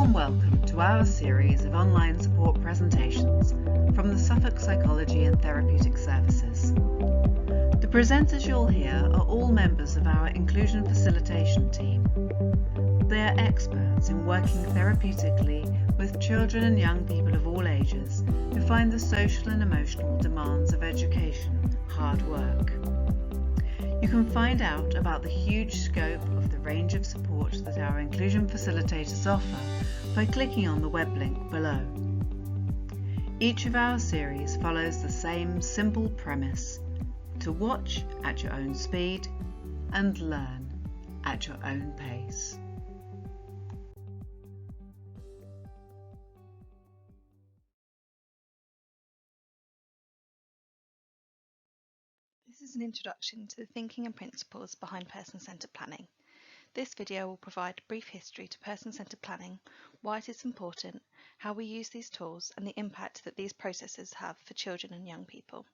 warm welcome to our series of online support presentations from the Suffolk Psychology and Therapeutic Services. The presenters you'll hear are all members of our inclusion facilitation team. They are experts in working therapeutically with children and young people of all ages who find the social and emotional demands of education hard work. You can find out about the huge scope of the range of support that our inclusion facilitators offer by clicking on the web link below. Each of our series follows the same simple premise: to watch at your own speed and learn at your own pace. This is an introduction to the thinking and principles behind person-centered planning. This video will provide a brief history to person-centered planning, why it is important, how we use these tools, and the impact that these processes have for children and young people.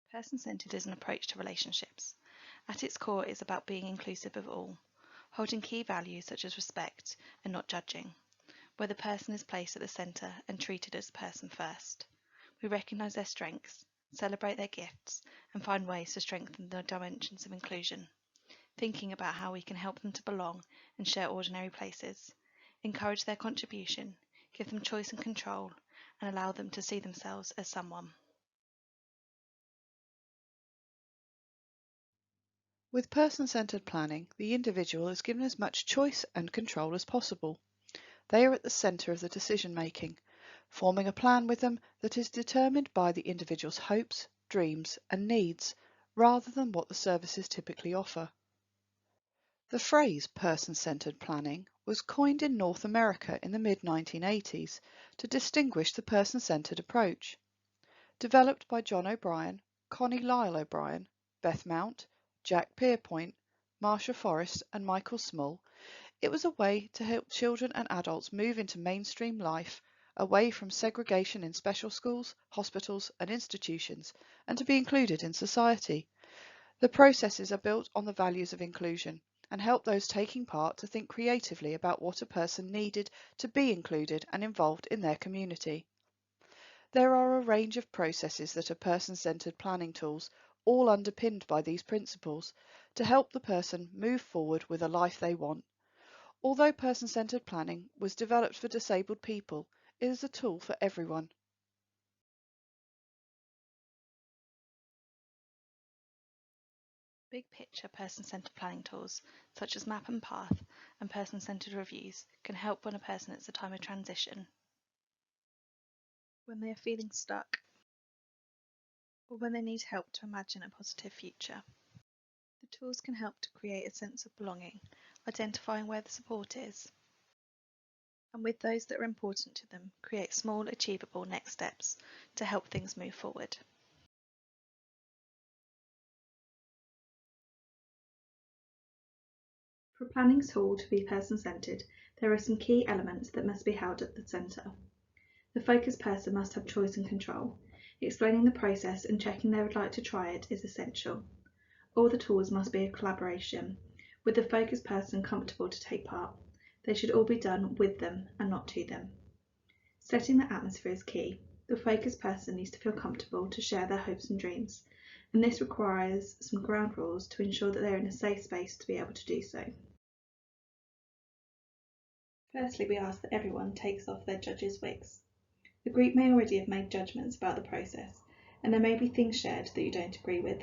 Person-centered is an approach to relationships. At its core, it is about being inclusive of all, holding key values such as respect and not judging, where the person is placed at the centre and treated as a person first. We recognise their strengths, celebrate their gifts, and find ways to strengthen the dimensions of inclusion, thinking about how we can help them to belong and share ordinary places, encourage their contribution, give them choice and control, and allow them to see themselves as someone. With person-centered planning, the individual is given as much choice and control as possible. They are at the centre of the decision-making, forming a plan with them that is determined by the individual's hopes, dreams and needs, rather than what the services typically offer. The phrase person-centered planning was coined in North America in the mid-1980s to distinguish the person-centered approach. Developed by John O'Brien, Connie Lyle O'Brien, Beth Mount, Jack Pierpoint, Marsha Forrest and Michael Small, it was a way to help children and adults move into mainstream life, away from segregation in special schools, hospitals and institutions, and to be included in society. The processes are built on the values of inclusion and help those taking part to think creatively about what a person needed to be included and involved in their community. There are a range of processes that are person-centered planning tools, all underpinned by these principles, to help the person move forward with a life they want. Although person-centered planning was developed for disabled people, it is a tool for everyone. Big picture person-centered planning tools, such as Map and Path and person-centered reviews, can help when a person is at a time of transition, when they are feeling stuck, or when they need help to imagine a positive future. The tools can help to create a sense of belonging, identifying where the support is, and with those that are important to them, create small, achievable next steps to help things move forward. For a planning tool to be person-centered, there are some key elements that must be held at the centre. The focused person must have choice and control. Explaining the process and checking they would like to try it is essential. All the tools must be a collaboration, with the focused person comfortable to take part. They should all be done with them and not to them. Setting the atmosphere is key. The focused person needs to feel comfortable to share their hopes and dreams, and this requires some ground rules to ensure that they're in a safe space to be able to do so. Firstly, we ask that everyone takes off their judges' wigs. The group may already have made judgments about the process, and there may be things shared that you don't agree with.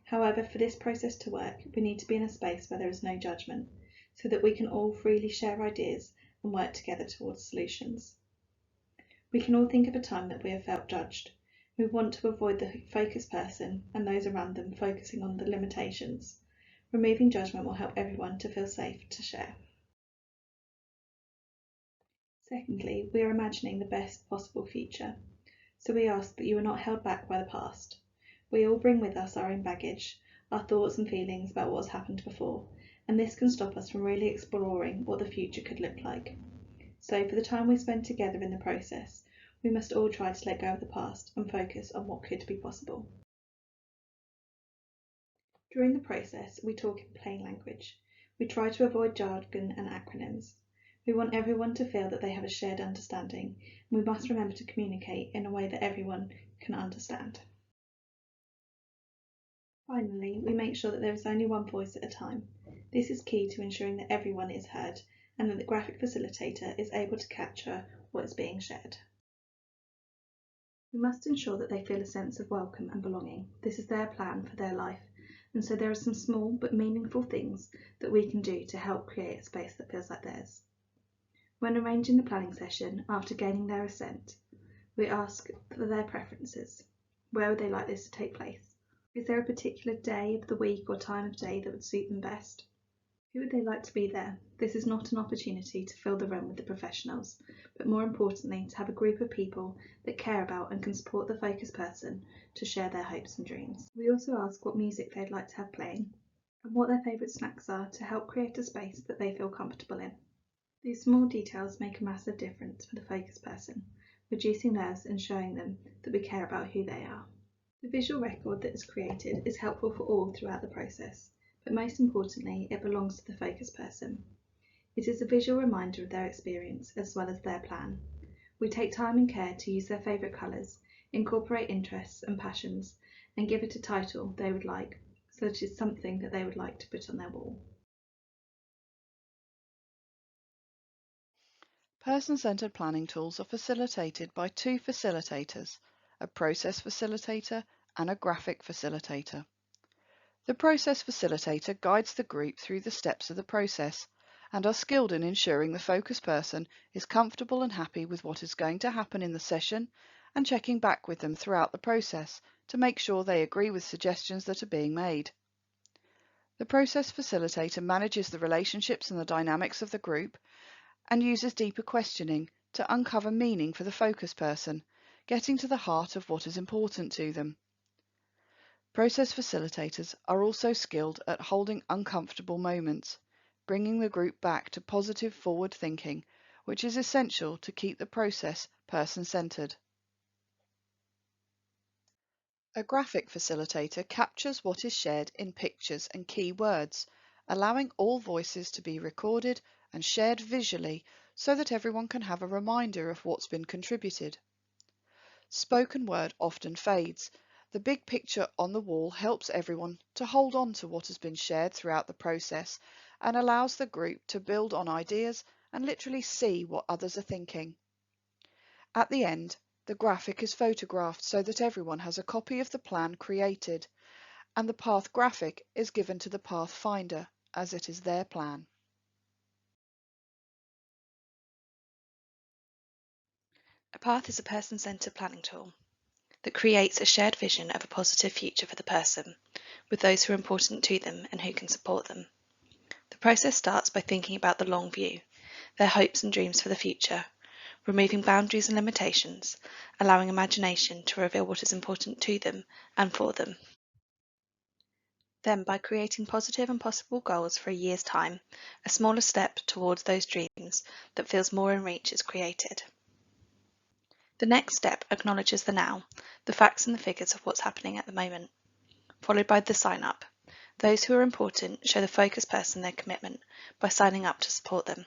However, for this process to work, we need to be in a space where there is no judgment, so that we can all freely share ideas and work together towards solutions. We can all think of a time that we have felt judged. We want to avoid the focused person and those around them focusing on the limitations. Removing judgment will help everyone to feel safe to share. Secondly, we are imagining the best possible future, so we ask that you are not held back by the past. We all bring with us our own baggage, our thoughts and feelings about what has happened before, and this can stop us from really exploring what the future could look like. So for the time we spend together in the process, we must all try to let go of the past and focus on what could be possible. During the process, we talk in plain language. We try to avoid jargon and acronyms. We want everyone to feel that they have a shared understanding, and we must remember to communicate in a way that everyone can understand. Finally, we make sure that there is only one voice at a time. This is key to ensuring that everyone is heard and that the graphic facilitator is able to capture what is being shared. We must ensure that they feel a sense of welcome and belonging. This is their plan for their life, and so there are some small but meaningful things that we can do to help create a space that feels like theirs. When arranging the planning session, after gaining their assent, we ask for their preferences. Where would they like this to take place? Is there a particular day of the week or time of day that would suit them best? Who would they like to be there? This is not an opportunity to fill the room with the professionals, but more importantly, to have a group of people that care about and can support the focus person to share their hopes and dreams. We also ask what music they'd like to have playing and what their favourite snacks are to help create a space that they feel comfortable in. These small details make a massive difference for the focus person, reducing nerves and showing them that we care about who they are. The visual record that is created is helpful for all throughout the process, but most importantly, it belongs to the focus person. It is a visual reminder of their experience as well as their plan. We take time and care to use their favourite colours, incorporate interests and passions, and give it a title they would like, so that it is something that they would like to put on their wall. Person-centered planning tools are facilitated by two facilitators, a process facilitator and a graphic facilitator. The process facilitator guides the group through the steps of the process and are skilled in ensuring the focus person is comfortable and happy with what is going to happen in the session and checking back with them throughout the process to make sure they agree with suggestions that are being made. The process facilitator manages the relationships and the dynamics of the group and uses deeper questioning to uncover meaning for the focus person, getting to the heart of what is important to them. Process facilitators are also skilled at holding uncomfortable moments, bringing the group back to positive forward thinking, which is essential to keep the process person-centered. A graphic facilitator captures what is shared in pictures and key words, allowing all voices to be recorded and shared visually so that everyone can have a reminder of what's been contributed. Spoken word often fades. The big picture on the wall helps everyone to hold on to what has been shared throughout the process and allows the group to build on ideas and literally see what others are thinking. At the end, the graphic is photographed so that everyone has a copy of the plan created, and the path graphic is given to the path finder as it is their plan. A path is a person-centered planning tool that creates a shared vision of a positive future for the person, with those who are important to them and who can support them. The process starts by thinking about the long view, their hopes and dreams for the future, removing boundaries and limitations, allowing imagination to reveal what is important to them and for them. Then, by creating positive and possible goals for a year's time, a smaller step towards those dreams that feels more in reach is created. The next step acknowledges the now, the facts and the figures of what's happening at the moment, followed by the sign up. Those who are important show the focus person their commitment by signing up to support them.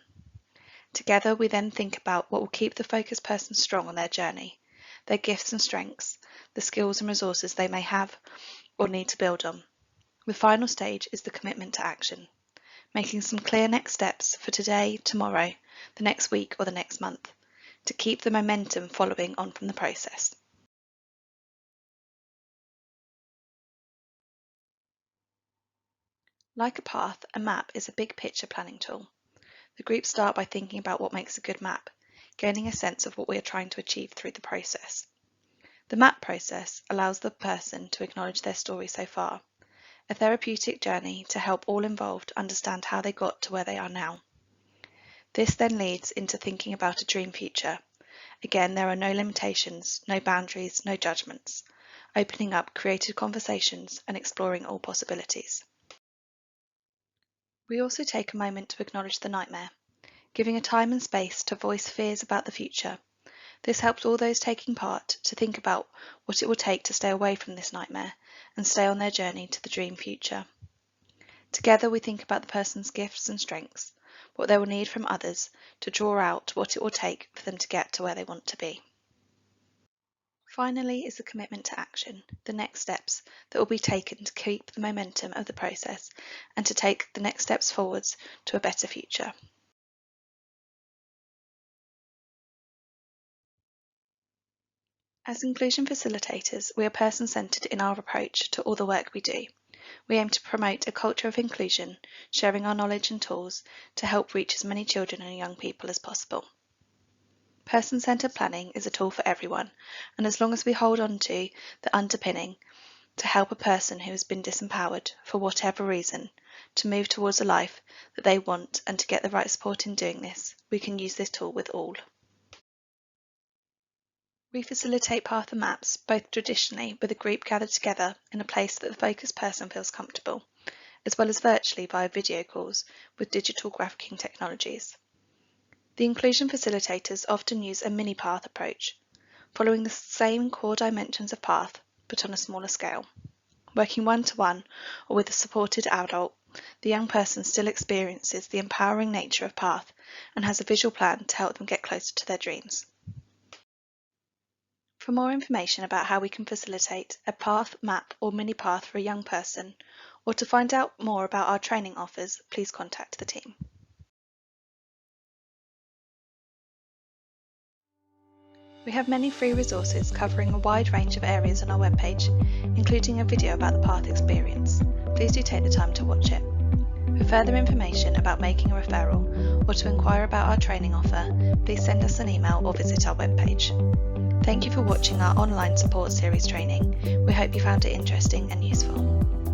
Together, we then think about what will keep the focus person strong on their journey, their gifts and strengths, the skills and resources they may have or need to build on. The final stage is the commitment to action, making some clear next steps for today, tomorrow, the next week or the next month, to keep the momentum following on from the process. Like a path, a map is a big picture planning tool. The groups start by thinking about what makes a good map, gaining a sense of what we are trying to achieve through the process. The map process allows the person to acknowledge their story so far, a therapeutic journey to help all involved understand how they got to where they are now. This then leads into thinking about a dream future. Again, there are no limitations, no boundaries, no judgments, opening up creative conversations and exploring all possibilities. We also take a moment to acknowledge the nightmare, giving a time and space to voice fears about the future. This helps all those taking part to think about what it will take to stay away from this nightmare and stay on their journey to the dream future. Together we think about the person's gifts and strengths, what they will need from others to draw out what it will take for them to get to where they want to be. Finally is the commitment to action, the next steps that will be taken to keep the momentum of the process and to take the next steps forwards to a better future. As inclusion facilitators, we are person-centred in our approach to all the work we do. We aim to promote a culture of inclusion, sharing our knowledge and tools to help reach as many children and young people as possible. Person-centred planning is a tool for everyone, and as long as we hold on to the underpinning to help a person who has been disempowered, for whatever reason, to move towards a life that they want and to get the right support in doing this, we can use this tool with all. We facilitate path and maps, both traditionally with a group gathered together in a place that the focused person feels comfortable, as well as virtually via video calls with digital graphing technologies. The inclusion facilitators often use a mini-path approach, following the same core dimensions of path, but on a smaller scale. Working one-to-one or with a supported adult, the young person still experiences the empowering nature of path and has a visual plan to help them get closer to their dreams. For more information about how we can facilitate a path, map or mini-path for a young person, or to find out more about our training offers, please contact the team. We have many free resources covering a wide range of areas on our webpage, including a video about the path experience. Please do take the time to watch it. For further information about making a referral or to inquire about our training offer, please send us an email or visit our webpage. Thank you for watching our online support series training. We hope you found it interesting and useful.